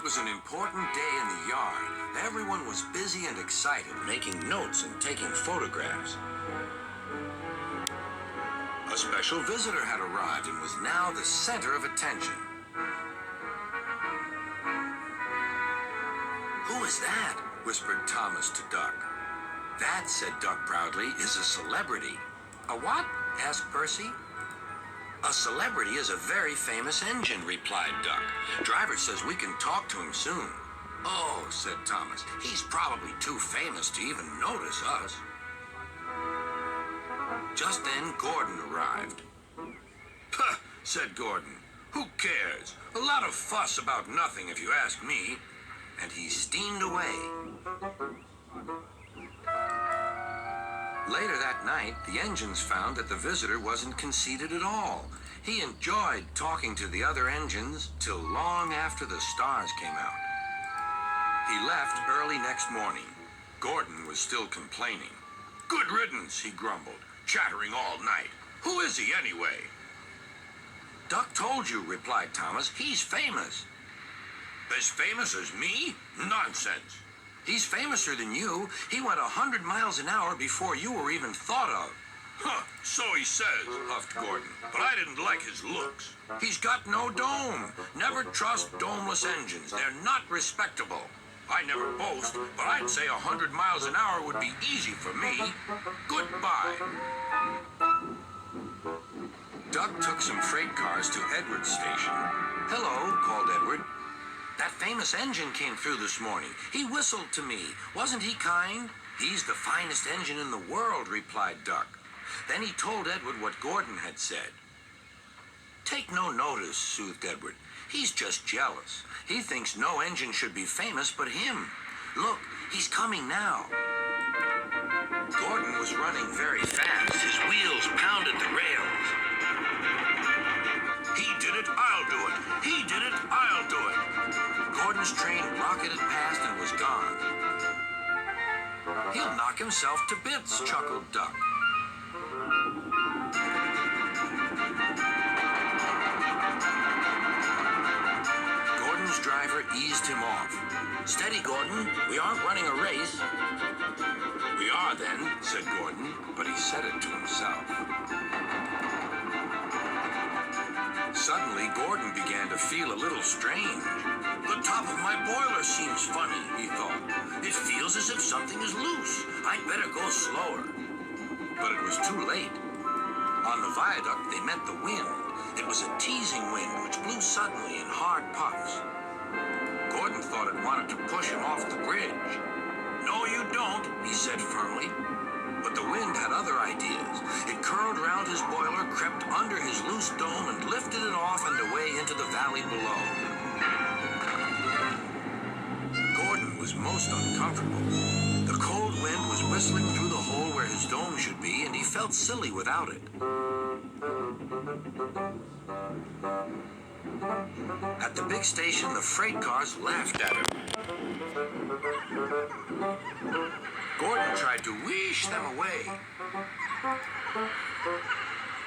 was an important day in the yard. Everyone was busy and excited, making notes and taking photographs. A special visitor had arrived and was now the center of attention. "Who is that?" whispered Thomas to Duck. "That," said Duck proudly, "is a celebrity." "A what?" asked Percy. "A celebrity is a very famous engine," replied Duck. "Driver says we can talk to him soon." "Oh," said Thomas, "he's probably too famous to even notice us." Just then, Gordon arrived. "Puh," said Gordon. "Who cares? A lot of fuss about nothing, if you ask me." And he steamed away. Later that night, the engines found that the visitor wasn't conceited at all. He enjoyed talking to the other engines till long after the stars came out. He left early next morning. Gordon was still complaining. "Good riddance," he grumbled, "chattering all night. Who is he anyway?" "Duck told you," replied Thomas. "He's famous." "As famous as me? Nonsense." "He's famouser than you. He went 100 miles an hour before you were even thought of." "Huh, so he says," huffed Gordon, "but I didn't like his looks. He's got no dome. Never trust domeless engines. They're not respectable. I never boast, but I'd say 100 miles an hour would be easy for me. Goodbye." Duck took some freight cars to Edward's station. "Hello," called Edward. "That famous engine came through this morning. He whistled to me. Wasn't he kind?" "He's the finest engine in the world," replied Duck. Then he told Edward what Gordon had said. "Take no notice," soothed Edward. "He's just jealous. He thinks no engine should be famous but him. Look, he's coming now." Gordon was running very fast. His wheels pounded the rails. "He did it, I'll do it. He did it, I'll do it." Gordon's train rocketed past and was gone. "He'll knock himself to bits," chuckled Duck. Gordon's driver eased him off. "Steady, Gordon. We aren't running a race." "We are then," said Gordon, but he said it to himself. Suddenly, Gordon began to feel a little strange. "The top of my boiler seems funny," he thought. "It feels as if something is loose. I'd better go slower." But it was too late. On the viaduct, they met the wind. It was a teasing wind which blew suddenly in hard puffs. Gordon thought it wanted to push him off the bridge. "No, you don't," he said firmly. But the wind had other ideas. It curled round his boiler, crept under his loose dome, and lifted it off and away into the valley below. Gordon was most uncomfortable. The cold wind was whistling through the hole where his dome should be, and he felt silly without it. At the big station, the freight cars laughed at him. Gordon tried to wheesh them away,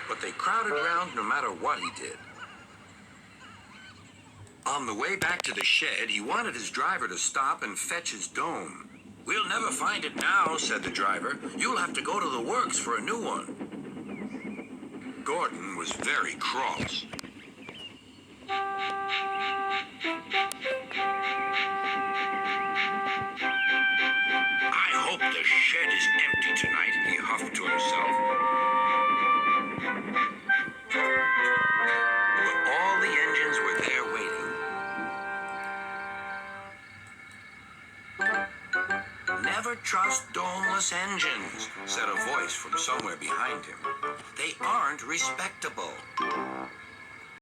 but they crowded round no matter what he did. On the way back to the shed, he wanted his driver to stop and fetch his dome. "We'll never find it now," said the driver. "You'll have to go to the works for a new one." Gordon was very cross. "I hope the shed is empty tonight," he huffed to himself. But all the engines were there waiting. "Never trust domeless engines," said a voice from somewhere behind him. "They aren't respectable."